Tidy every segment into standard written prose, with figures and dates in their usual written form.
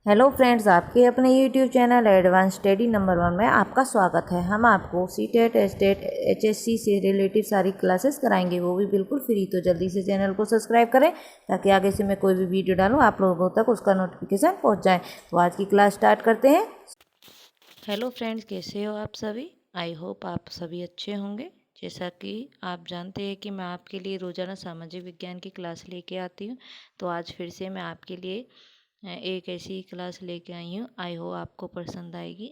Hello friends, आपके अपने YouTube channel advance study number 1 में आपका स्वागत है। हम आपको सीटेट एस्टेट एचएससी से रिलेटेड सारी क्लासेस कराएंगे, वो भी बिल्कुल फ्री। तो जल्दी से चैनल को सब्सक्राइब करें ताकि आगे से मैं कोई भी वीडियो डालूं आप लोगों तक उसका नोटिफिकेशन पहुंच जाए। तो आज की क्लास स्टार्ट करते हैं। हेलो फ्रेंड्स, कैसे हो आप सभी? आई होप आप सभी अच्छे होंगे। जैसा कि आप जानते हैं कि मैं आपके लिए रोज़ाना सामाजिक विज्ञान की क्लास लेके आती हूँ, तो आज फिर से मैं आपके लिए एक ऐसी क्लास लेके आई हूँ। आई हो आपको पसंद आएगी।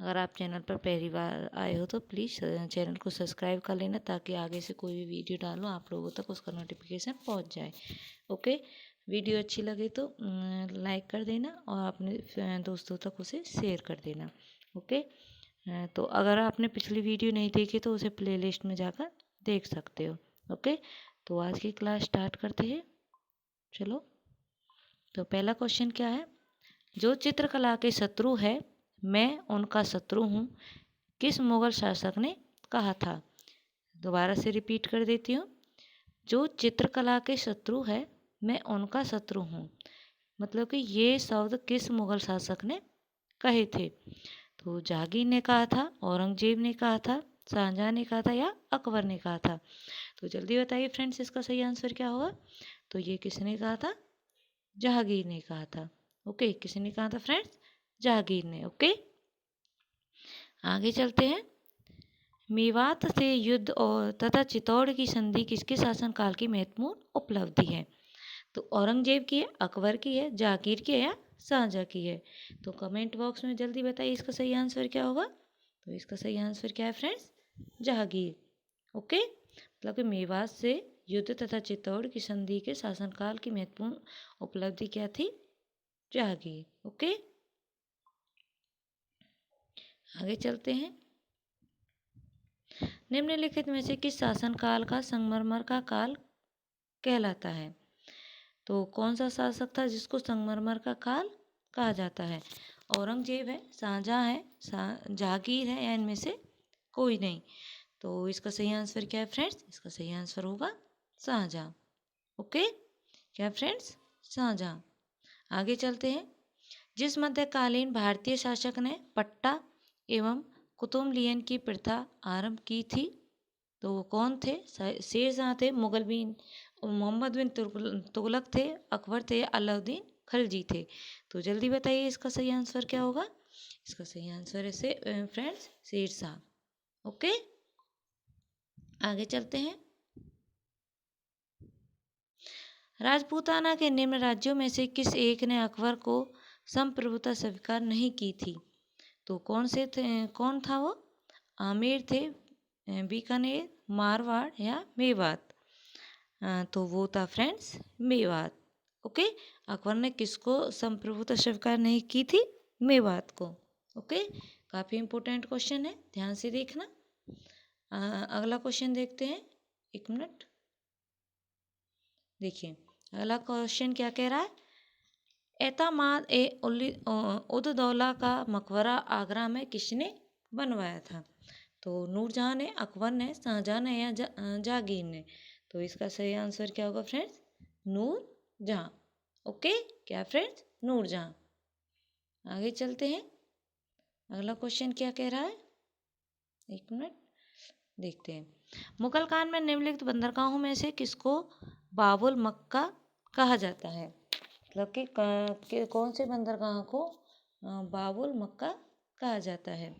अगर आप चैनल पर पहली बार आए हो तो प्लीज़ चैनल को सब्सक्राइब कर लेना ताकि आगे से कोई भी वीडियो डालूँ आप लोगों तक उसका नोटिफिकेशन पहुँच जाए। ओके, वीडियो अच्छी लगे तो लाइक कर देना और अपने दोस्तों तक उसे शेयर कर देना। ओके, तो अगर आपने पिछली वीडियो नहीं देखी तो उसे प्लेलिस्ट में जाकर देख सकते हो। ओके, तो आज की क्लास स्टार्ट करते हैं। चलो, तो पहला क्वेश्चन क्या है? जो चित्रकला के शत्रु है मैं उनका शत्रु हूँ, किस मुगल शासक ने कहा था? दोबारा से रिपीट कर देती हूँ। जो चित्रकला के शत्रु है मैं उनका शत्रु हूँ, मतलब कि ये शब्द किस मुगल शासक ने कहे थे? तो जहांगीर ने कहा था, औरंगजेब ने कहा था, शाहजहां ने कहा था या अकबर ने कहा था? तो जल्दी बताइए फ्रेंड्स, इसका सही आंसर क्या होगा? तो ये किसने कहा था? जहांगीर ने कहा था। ओके, किसने कहा था फ्रेंड्स? जहांगीर ने। ओके, आगे चलते हैं। मेवात से युद्ध और तथा चित्तौड़ की संधि किसके शासनकाल की महत्वपूर्ण उपलब्धि है? तो औरंगजेब की है, अकबर की है, जहांगीर की है या शाहजहां की है? तो कमेंट बॉक्स में जल्दी बताइए इसका सही आंसर क्या होगा। तो इसका सही आंसर क्या है फ्रेंड्स? जहांगीर। ओके, मतलब कि मेवात से युद्ध तथा चित्तौड़ की संधि के शासनकाल की महत्वपूर्ण उपलब्धि क्या थी? जहांगीर। ओके, आगे चलते हैं। निम्नलिखित में से किस शासनकाल का संगमरमर का काल कहलाता है? तो कौन सा शासक था जिसको संगमरमर का काल कहा जाता है? औरंगजेब है, शाहजहां है, जहांगीर है या इनमें से कोई नहीं? तो इसका सही आंसर क्या है फ्रेंड्स? इसका सही आंसर होगा शाहजहां। ओके, क्या फ्रेंड्स? शाहजहां। आगे चलते हैं। जिस मध्यकालीन भारतीय शासक ने पट्टा एवं कुतुबलियन की प्रथा आरंभ की थी, तो वो कौन थे? शेरशाह थे, मुगल बिन मोहम्मद बिन तुगलक थे, अकबर थे, अलाउद्दीन खिलजी थे? तो जल्दी बताइए इसका सही आंसर क्या होगा। इसका सही आंसर है से फ्रेंड्स शेरशाह। ओके, आगे चलते हैं। राजपूताना के निम्न राज्यों में से किस एक ने अकबर को संप्रभुता स्वीकार नहीं की थी? तो कौन से थे? कौन था वो? आमेर थे, बीकानेर, मारवाड़ या मेवात? तो वो था फ्रेंड्स मेवात। ओके, अकबर ने किसको संप्रभुता स्वीकार नहीं की थी? मेवात को। ओके, काफ़ी इंपॉर्टेंट क्वेश्चन है, ध्यान से देखना। अगला क्वेश्चन देखते हैं। एक मिनट, देखिए अगला क्वेश्चन क्या कह रहा है। एतमाद ए उद दौला का मकबरा आगरा में किसने बनवाया था? तो नूरजहां ने, अकबर ने, शाहजहां ने या जहांगीर ने? तो इसका सही आंसर क्या होगा फ्रेंड्स? नूरजहां। ओके, क्या फ्रेंड्स? नूरजहां। आगे चलते हैं। अगला क्वेश्चन क्या कह रहा है, एक मिनट देखते हैं। मुगल काल में निम्नलिखित बंदरगाहों में से किसको बाबुल मक्का कहा जाता है? मतलब कि कौन से बंदरगाह को बाबुल मक्का कहा जाता है?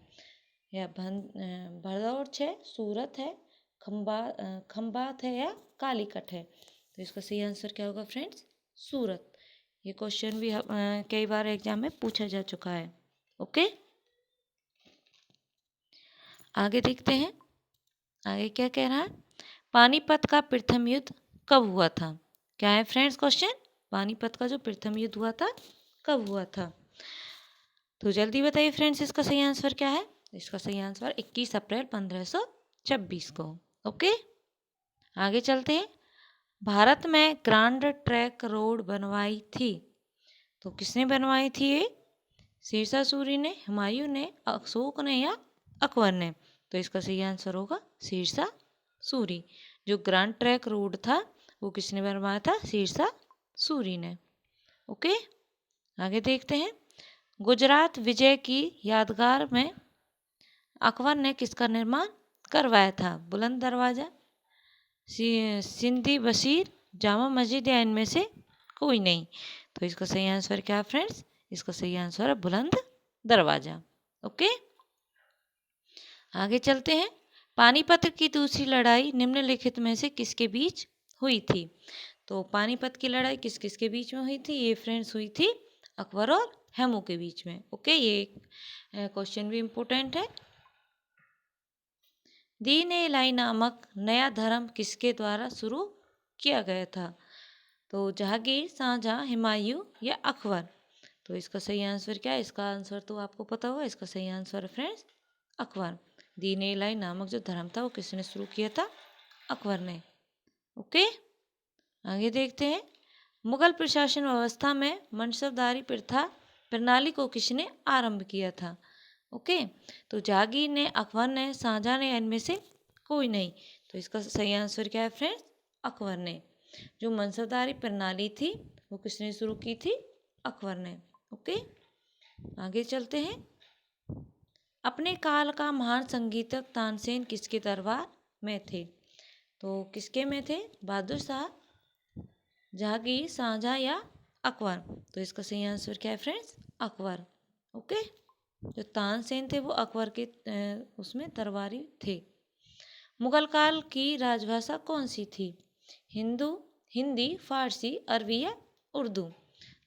या भरदौर है, सूरत है, खंबात है या कालीकट है? तो इसका सही आंसर क्या होगा फ्रेंड्स? सूरत। ये क्वेश्चन भी कई बार एग्जाम में पूछा जा चुका है। ओके, आगे देखते हैं। आगे क्या कह रहा है। पानीपत का प्रथम युद्ध कब हुआ था? क्या है फ्रेंड्स क्वेश्चन? पानीपत का जो प्रथम युद्ध हुआ था कब हुआ था? तो जल्दी बताइए फ्रेंड्स इसका सही आंसर क्या है? इसका सही आंसर 21 अप्रैल 1526 को। ओके, आगे चलते हैं। भारत में ग्रांड ट्रैंक रोड बनवाई थी, तो किसने बनवाई थी ये? शेरशाह सूरी ने, हुमायूं ने, अशोक ने या अकबर ने? तो इसका सही आंसर होगा शेरशाह सूरी। जो ग्रांड ट्रैंक रोड था वो किसने बनवाया था? शेरशाह सूरी ने। ओके, आगे देखते हैं। गुजरात विजय की यादगार में अकबर ने किसका निर्माण करवाया था? बुलंद दरवाजा, सिंधी बशीर, जामा मस्जिद या इनमें से कोई नहीं। तो इसका सही आंसर क्या है फ्रेंड्स? इसका सही आंसर है बुलंद दरवाजा। ओके, आगे चलते हैं। पानीपत की दूसरी लड़ाई निम्नलिखित में से किसके बीच हुई थी? तो पानीपत की लड़ाई किस किस के बीच में हुई थी? ये फ्रेंड्स हुई थी अकबर और हेमू के बीच में। ओके, ये क्वेश्चन भी इम्पोर्टेंट है। दीन ए इलाही नामक नया धर्म किसके द्वारा शुरू किया गया था? तो जहांगीर, शाहजहां, हुमायूं या अकबर? तो इसका सही आंसर क्या है? इसका आंसर तो आपको पता होगा। इसका सही आंसर है फ्रेंड्स अकबर। दीन ए इलाही नामक जो धर्म था वो किसने शुरू किया था? अकबर ने। ओके, आगे देखते हैं। मुगल प्रशासन व्यवस्था में मनसबदारी प्रथा प्रणाली को किसने आरंभ किया था? ओके, तो जहांगीर ने, अकबर ने, शाहजहां ने, इनमें से कोई नहीं। तो इसका सही आंसर क्या है फ्रेंड्स? अकबर ने। जो मनसबदारी प्रणाली थी वो किसने शुरू की थी? अकबर ने। ओके, आगे चलते हैं। अपने काल का महान संगीतक तानसेन किसके दरबार में थे? तो किसके में थे? बहादुर शाह, जहांगीर, शाहजहां या अकबर? तो इसका सही आंसर क्या है फ्रेंड्स? अकबर। ओके, जो तानसेन थे वो अकबर के उसमें दरबारी थे। मुगल काल की राजभाषा कौन सी थी? हिंदू, हिंदी, फारसी, अरबी या उर्दू?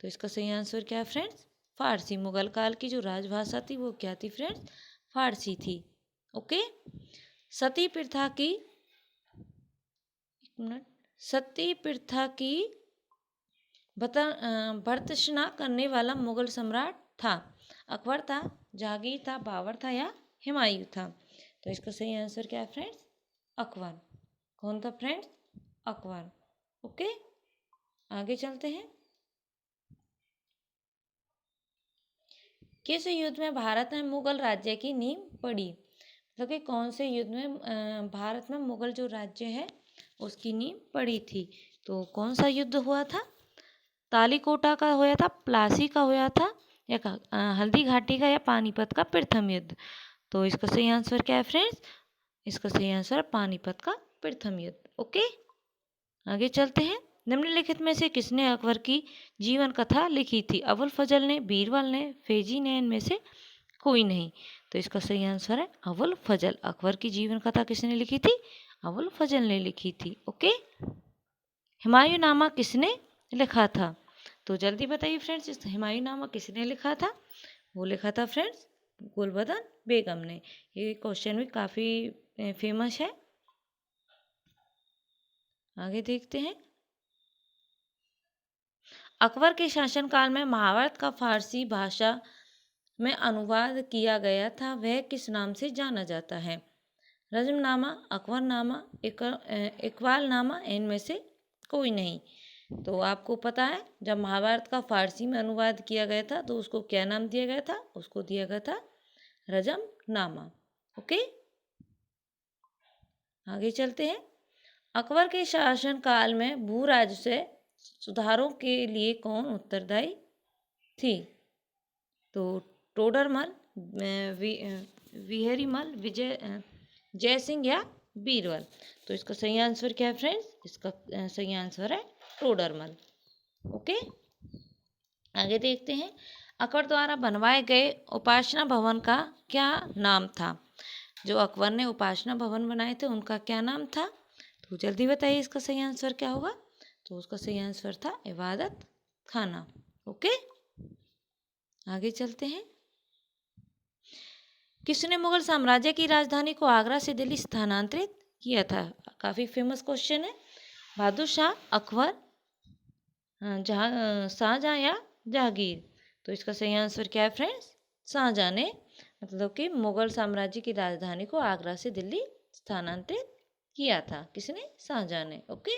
तो इसका सही आंसर क्या है फ्रेंड्स? फारसी। मुगल काल की जो राजभाषा थी वो क्या थी फ्रेंड्स? फारसी थी। ओके, सती प्रथा की, एक मिनट, सती प्रथा की भर्त्सना करने वाला मुगल सम्राट था? अकबर था, जहांगीर था, बाबर था या हुमायूं था? तो इसका सही आंसर क्या है फ्रेंड्स? अकबर। कौन था फ्रेंड्स? अकबर। ओके, आगे चलते हैं। किस युद्ध में भारत में मुगल राज्य की नींव पड़ी? मतलब कि कौन से युद्ध में भारत में मुगल जो राज्य है उसकी नींव पड़ी थी? तो कौन सा युद्ध हुआ था? तालीकोटा का हुआ था, प्लासी का हुआ था, या हल्दी घाटी का, या पानीपत का प्रथम युद्ध? तो इसका सही आंसर क्या है फ्रेंड्स? इसका सही आंसर है पानीपत का प्रथम युद्ध। ओके, आगे चलते हैं। निम्नलिखित में से किसने अकबर की जीवन कथा लिखी थी? अबुल फजल ने, बीरबल ने, फेजी ने, इनमें से कोई नहीं। तो इसका सही आंसर है अबुल फजल। अकबर की जीवन कथा किसने लिखी थी? अबुल फजल ने लिखी थी। ओके, हुमायूं नामा किसने लिखा था? तो जल्दी बताइए फ्रेंड्स, इस हुमायूं नामा किसने लिखा था? वो लिखा था फ्रेंड्स गुलबदन बेगम ने। ये क्वेश्चन भी काफ़ी फेमस है। आगे देखते हैं। अकबर के शासनकाल में महाभारत का फारसी भाषा में अनुवाद किया गया था, वह किस नाम से जाना जाता है? रजमनामा, अकबरनामा, इकबालनामा, इनमें से कोई नहीं। तो आपको पता है जब महाभारत का फारसी में अनुवाद किया गया था तो उसको क्या नाम दिया गया था? उसको दिया गया था रजमनामा। ओके, आगे चलते हैं। अकबर के शासनकाल में भू राजस्व सुधारों के लिए कौन उत्तरदायी थी? तो टोडरमल, विहरीमल, जयसिंह या बीरबल? तो इसका सही आंसर क्या है फ्रेंड्स? इसका सही आंसर है टोडरमल। ओके, आगे देखते हैं। अकबर द्वारा बनवाए गए उपासना भवन का क्या नाम था? जो अकबर ने उपासना भवन बनाए थे उनका क्या नाम था? तो जल्दी बताइए इसका सही आंसर क्या होगा? तो उसका सही आंसर था इबादत खाना। ओके, आगे चलते हैं। किसने मुगल साम्राज्य की राजधानी को आगरा से दिल्ली स्थानांतरित किया था? काफ़ी फेमस क्वेश्चन है। बहादुर शाह, अकबर, शाहजहां या जहांगीर? तो इसका सही आंसर क्या है फ्रेंड्स? शाहजहां ने, मतलब कि मुगल साम्राज्य की राजधानी को आगरा से दिल्ली स्थानांतरित किया था। किसने? शाहजहां ने। ओके,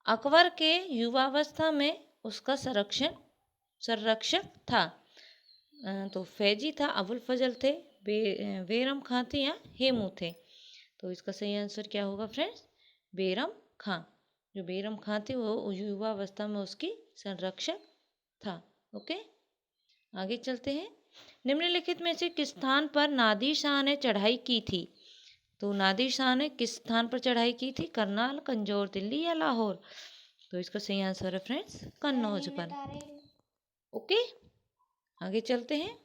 अकबर के युवावस्था में उसका संरक्षक था? तो फैजी था, अबुल फजल थे, बेरम खां थे या हेमू थे? तो इसका सही आंसर क्या होगा फ्रेंड्स? बेरम खां। जो बेरम खां थे वो युवावस्था में उसकी संरक्षक था। ओके, आगे चलते हैं। निम्नलिखित में से किस स्थान पर नादिर शाह ने चढ़ाई की थी? तो नादिर शाह ने किस स्थान पर चढ़ाई की थी? करनाल, कंजौर, दिल्ली या लाहौर? तो इसका सही आंसर है फ्रेंड्स कन्नौज पर। ओके, आगे चलते हैं।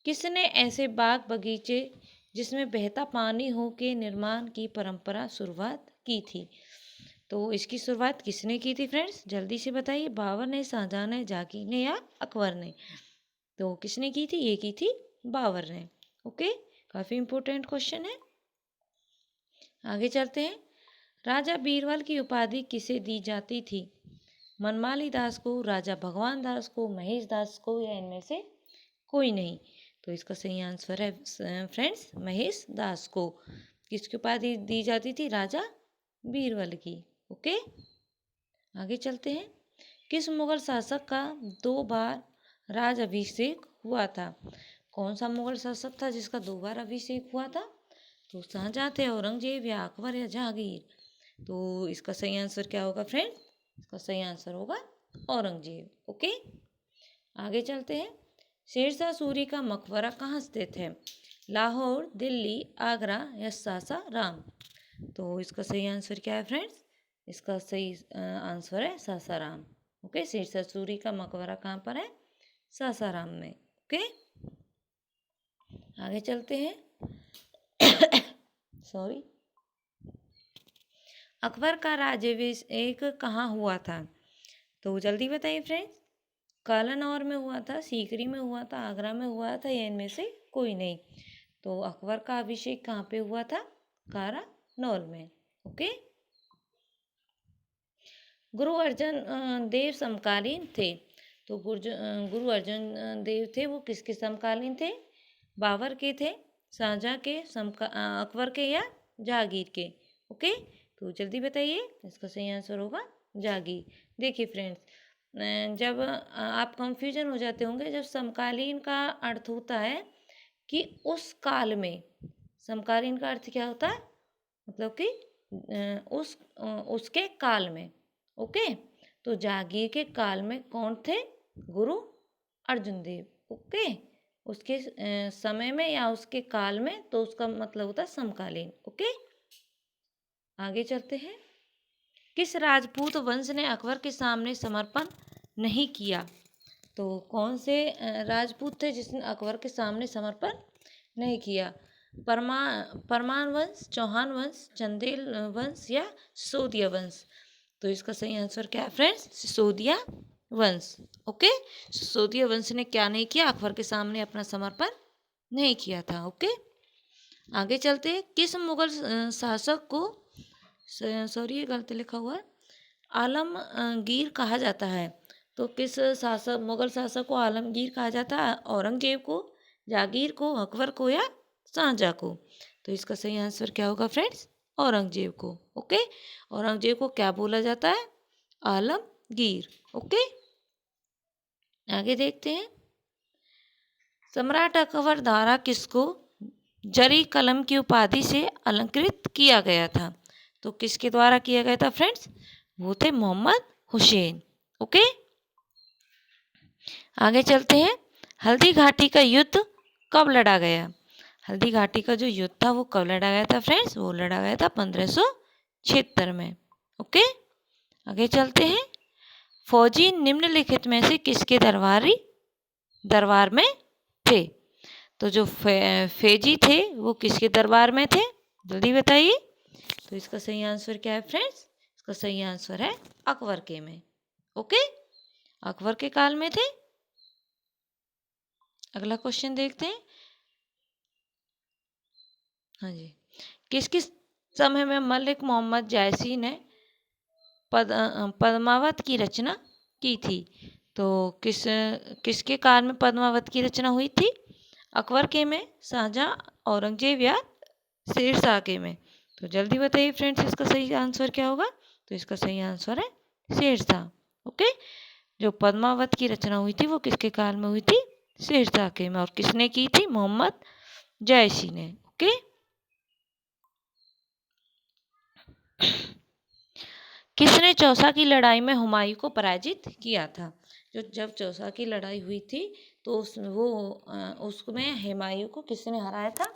किसने ऐसे बाग बगीचे जिसमें बहता पानी हो के निर्माण की परंपरा शुरुआत की थी? तो इसकी शुरुआत किसने की थी फ्रेंड्स? जल्दी से बताइए। बाबर ने, शाहजहां ने, जहांगीर ने या अकबर ने? तो किसने की थी? ये की थी बाबर ने। ओके, काफ़ी इंपॉर्टेंट क्वेश्चन है। आगे चलते हैं। राजा बीरबल की उपाधि किसे दी जाती थी? मनमाली दास को, राजा भगवान दास को, महेश दास को या इनमें से कोई नहीं? तो इसका सही आंसर है फ्रेंड्स महेश दास को। किसकी उपाधि दी जाती थी? राजा बीरबल की। ओके, आगे चलते हैं। किस मुगल शासक का 2 बार राज अभिषेक हुआ था? कौन सा मुगल शासक था जिसका 2 बार अभिषेक हुआ था? तो शाहजहां थे, औरंगजेब या अकबर या जहांगीर? तो इसका सही आंसर क्या होगा फ्रेंड? इसका सही आंसर होगा औरंगजेब। ओके, आगे चलते हैं। शेरशाह सूरी का मकबरा कहाँ स्थित है? लाहौर, दिल्ली, आगरा या सासाराम? तो इसका सही आंसर क्या है फ्रेंड्स? इसका सही आंसर है सासाराम। ओके, शेरशाह सूरी का मकबरा कहाँ पर है? सासाराम में। ओके, आगे चलते हैं। सॉरी। अकबर का राज्याभिषेक कहाँ हुआ था? तो जल्दी बताइए फ्रेंड्स। कालानौर में हुआ था, सीकरी में हुआ था, आगरा में हुआ था या इनमें से कोई नहीं? तो अकबर का अभिषेक कहाँ पे हुआ था? कालानौर में। ओके, गुरु अर्जन देव समकालीन थे। तो गुरु अर्जन देव थे, वो किसके समकालीन थे? बाबर के थे, शाहजहां के, अकबर के या जहांगीर के? ओके, तो जल्दी बताइए। इसका सही आंसर होगा जहांगीर। देखिए फ्रेंड्स, जब आप कंफ्यूजन हो जाते होंगे, जब समकालीन का अर्थ होता है कि उस काल में, समकालीन का अर्थ क्या होता है? मतलब कि उसके काल में। ओके, तो जहांगीर के काल में कौन थे? गुरु अर्जुन देव। ओके, उसके समय में या उसके काल में, तो उसका मतलब होता है समकालीन। ओके, आगे चलते हैं। किस राजपूत वंश ने अकबर के सामने समर्पण नहीं किया? तो कौन से राजपूत थे जिसने अकबर के सामने समर्पण नहीं किया? परमान वंश, चौहान वंश, चंदेल वंश या सिसोदिया वंश? तो इसका सही आंसर क्या है फ्रेंड्स? सिसोदिया वंश। ओके, सिसोदिया वंश ने क्या नहीं किया? अकबर के सामने अपना समर्पण नहीं किया था। ओके, आगे चलते हैं। किस मुगल शासक को, सॉरी ये गलत लिखा हुआ है, आलमगीर कहा जाता है? तो किस मुगल शासक को आलमगीर कहा जाता है? औरंगजेब को, जहांगीर को, अकबर को या शाहजहां को? तो इसका सही आंसर क्या होगा फ्रेंड्स? औरंगजेब को। ओके, औरंगजेब को क्या बोला जाता है? आलमगीर। ओके, आगे देखते हैं। सम्राट अकबर द्वारा किसको जरी कलम की उपाधि से अलंकृत किया गया था? तो किसके द्वारा किया गया था फ्रेंड्स? वो थे मोहम्मद हुसैन। ओके, आगे चलते हैं। हल्दी घाटी का युद्ध कब लड़ा गया? हल्दी घाटी का जो युद्ध था वो कब लड़ा गया था फ्रेंड्स? वो लड़ा गया था 1576 में। ओके, आगे चलते हैं। फौजी निम्नलिखित में से किसके दरबार में थे? तो जो फौजी थे वो किसके दरबार में थे? जल्दी बताइए। तो इसका सही आंसर क्या है फ्रेंड्स? इसका सही आंसर है अकबर के में। ओके, अकबर के काल में थे। अगला क्वेश्चन देखते हैं। हाँ जी, किस किस समय में मलिक मोहम्मद जायसी ने पद्मावत की रचना की थी? तो किसके काल में पद्मावत की रचना हुई थी? अकबर के में, शाहजहां, औरंगजेब या शेरशाह के में? तो जल्दी बताइए फ्रेंड्स, इसका सही आंसर क्या होगा? तो इसका सही आंसर है शेरशाह। ओके, जो पद्मावत की रचना हुई थी वो किसके काल में हुई थी? शेरशाह के में। और किसने की थी? मोहम्मद जायसी ने। ओके, किसने चौसा की लड़ाई में हुमायूं को पराजित किया था? जब चौसा की लड़ाई हुई थी तो उसमें हुमायूं को किसने हराया था?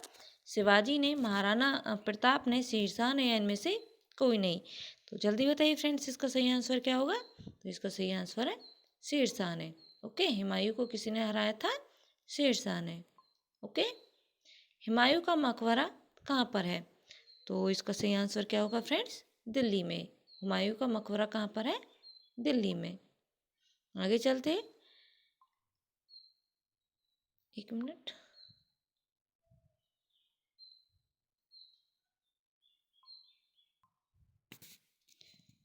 शिवाजी ने, महाराणा प्रताप ने, शेरशाह ने, या इनमें से कोई नहीं। तो जल्दी बताइए फ्रेंड्स, इसका सही आंसर क्या होगा? तो इसका सही आंसर है शेरशाह ने। ओके, हुमायूं को किसने हराया था? शेरशाह ने। ओके, हुमायूं का मकबरा कहाँ पर है? तो इसका सही आंसर क्या होगा फ्रेंड्स? दिल्ली में। हुमायूं का मकबरा कहाँ पर है? दिल्ली में। आगे चलते हैं, एक मिनट।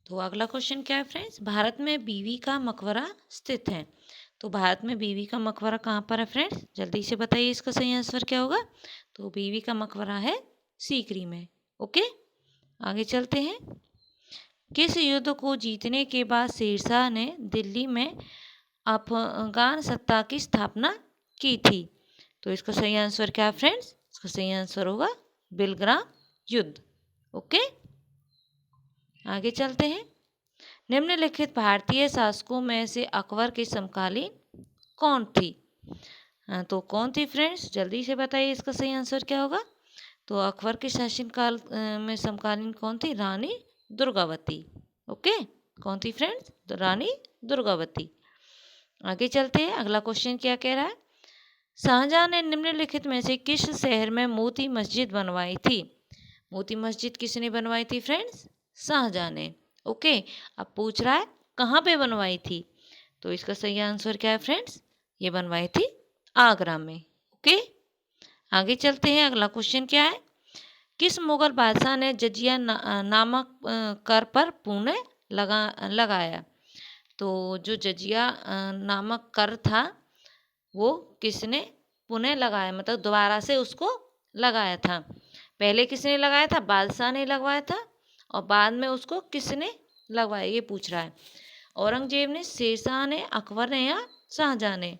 तो अगला क्वेश्चन क्या है फ्रेंड्स? भारत में बीवी का मकबरा स्थित है। तो भारत में बीवी का मकबरा कहाँ पर है फ्रेंड्स? जल्दी से बताइए, इसका सही आंसर क्या होगा? तो बीवी का मकबरा है सीकरी में। ओके, आगे चलते हैं। किस युद्ध को जीतने के बाद शेरशाह ने दिल्ली में अफगान सत्ता की स्थापना की थी? तो इसका सही आंसर क्या है फ्रेंड्स? इसका सही आंसर होगा बिलग्राम युद्ध। ओके, आगे चलते हैं। निम्नलिखित भारतीय शासकों में से अकबर के समकालीन कौन थी? तो कौन थी फ्रेंड्स? जल्दी से बताइए, इसका सही आंसर क्या होगा? तो अकबर के शासनकाल में समकालीन कौन थी? रानी दुर्गावती। ओके, कौन थी फ्रेंड्स? तो रानी दुर्गावती। आगे चलते हैं, अगला क्वेश्चन क्या कह रहा है? शाहजहां ने निम्नलिखित में से किस शहर में मोती मस्जिद बनवाई थी? मोती मस्जिद किसने बनवाई थी फ्रेंड्स? शाहजहां ने। ओके, अब पूछ रहा है कहाँ पे बनवाई थी? तो इसका सही आंसर क्या है फ्रेंड्स? ये बनवाई थी आगरा में। ओके, आगे चलते हैं, अगला क्वेश्चन क्या है? किस मुगल बादशाह ने जजिया नामक कर पर पुणे लगाया? तो जो जजिया नामक कर था वो किसने पुनः लगाया, मतलब दोबारा से उसको लगाया था? पहले किसने लगाया था? बादशाह ने लगवाया था, और बाद में उसको किसने लगवाया, ये पूछ रहा है। औरंगजेब ने, शेरशाह ने, अकबर ने, या शाहजहां ने?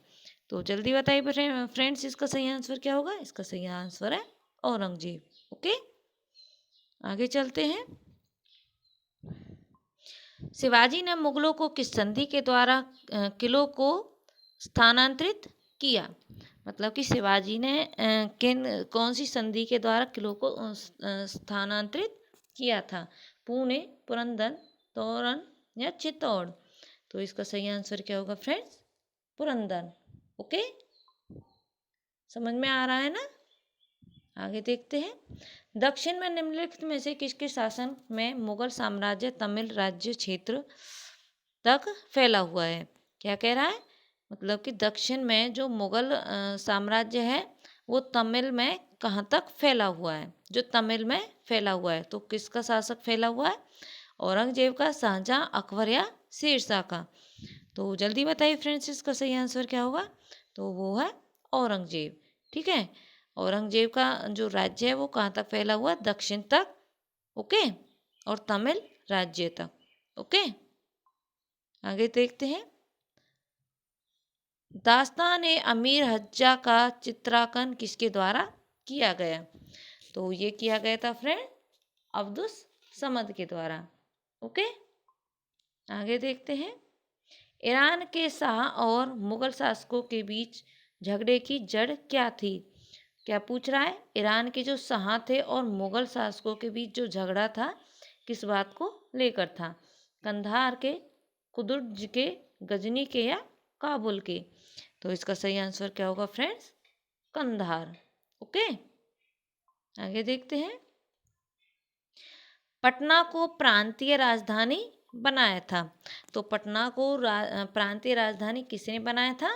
तो जल्दी बताइए फ्रेंड्स, इसका सही आंसर क्या होगा? इसका सही आंसर है औरंगजेब। ओके, आगे चलते हैं। शिवाजी ने मुगलों को किस संधि के द्वारा किलों को स्थानांतरित किया? मतलब कि शिवाजी ने कौन सी संधि के द्वारा किलों को स्थानांतरित किया था? पुणे, पुरंदर, तोरण, या चित्तौड़? तो इसका सही आंसर क्या होगा फ्रेंड्स? पुरंदर। ओके, समझ में आ रहा है ना? आगे देखते हैं। दक्षिण में निम्नलिखित में से किसके शासन में मुगल साम्राज्य तमिल राज्य क्षेत्र तक फैला हुआ है? क्या कह रहा है? मतलब कि दक्षिण में जो मुगल साम्राज्य है वो तमिल में कहाँ तक फैला हुआ है? जो तमिल में फैला हुआ है, तो किसका शासक फैला हुआ है? औरंगजेब का, शाहजहां, अकबर, या शेरशाह का? तो जल्दी बताइए फ्रेंड्स, इसका सही आंसर क्या होगा? तो वो है औरंगजेब। ठीक है, औरंगजेब का जो राज्य है वो कहाँ तक फैला हुआ? दक्षिण तक। ओके, और तमिल राज्य तक। ओके, आगे देखते हैं। दास्तान-ए अमीर हज्जा का चित्रांकन किसके द्वारा किया गया? तो ये किया गया था फ्रेंड अब्दुस समद के द्वारा। ओके, आगे देखते हैं। ईरान के शाह और मुगल शासकों के बीच झगड़े की जड़ क्या थी? क्या पूछ रहा है? ईरान के जो शाह थे और मुगल शासकों के बीच जो झगड़ा था, किस बात को लेकर था? कंधार के, कुर्दुज के, गजनी के, या काबुल के? तो इसका सही आंसर क्या होगा फ्रेंड्स? कंधार। ओके, आगे देखते हैं। पटना को प्रांतीय राजधानी बनाया था। तो पटना को प्रांतीय राजधानी किसने बनाया था?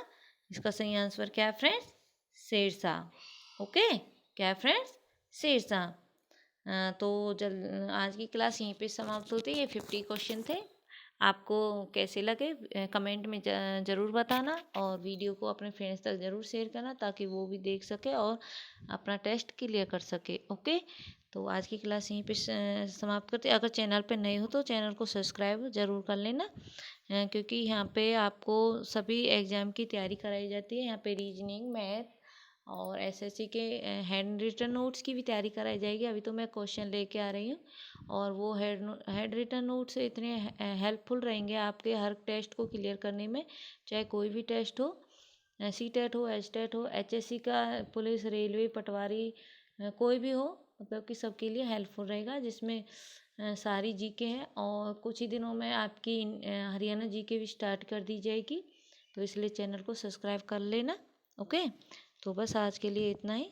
इसका सही आंसर क्या है फ्रेंड्स? शेरशाह। ओके, क्या है फ्रेंड्स? शेरशाह। तो आज की क्लास यहीं पे समाप्त होती है। ये 50 क्वेश्चन थे। आपको कैसे लगे कमेंट में ज़रूर बताना, और वीडियो को अपने फ्रेंड्स तक ज़रूर शेयर करना ताकि वो भी देख सके और अपना टेस्ट क्लियर कर सके। ओके, तो आज की क्लास यहीं पे समाप्त करते हैं। अगर चैनल पे नए हो तो चैनल को सब्सक्राइब ज़रूर कर लेना, क्योंकि यहाँ पे आपको सभी एग्ज़ाम की तैयारी कराई जाती है। यहाँ पे रीजनिंग, मैथ, और एसएससी के हैंड रिटन नोट्स की भी तैयारी कराई जाएगी। अभी तो मैं क्वेश्चन लेके आ रही हूँ, और वो हैंड रिटन नोट्स इतने हेल्पफुल रहेंगे आपके हर टेस्ट को क्लियर करने में, चाहे कोई भी टेस्ट हो, सीटेट हो, एचटेट हो, एचएससी का, पुलिस, रेलवे, पटवारी, कोई भी हो, मतलब कि सबके लिए हेल्पफुल रहेगा, जिसमें सारी जीके हैं। और कुछ ही दिनों में आपकी हरियाणा जीके भी स्टार्ट कर दी जाएगी, तो इसलिए चैनल को सब्सक्राइब कर लेना। ओके, तो बस आज के लिए इतना ही।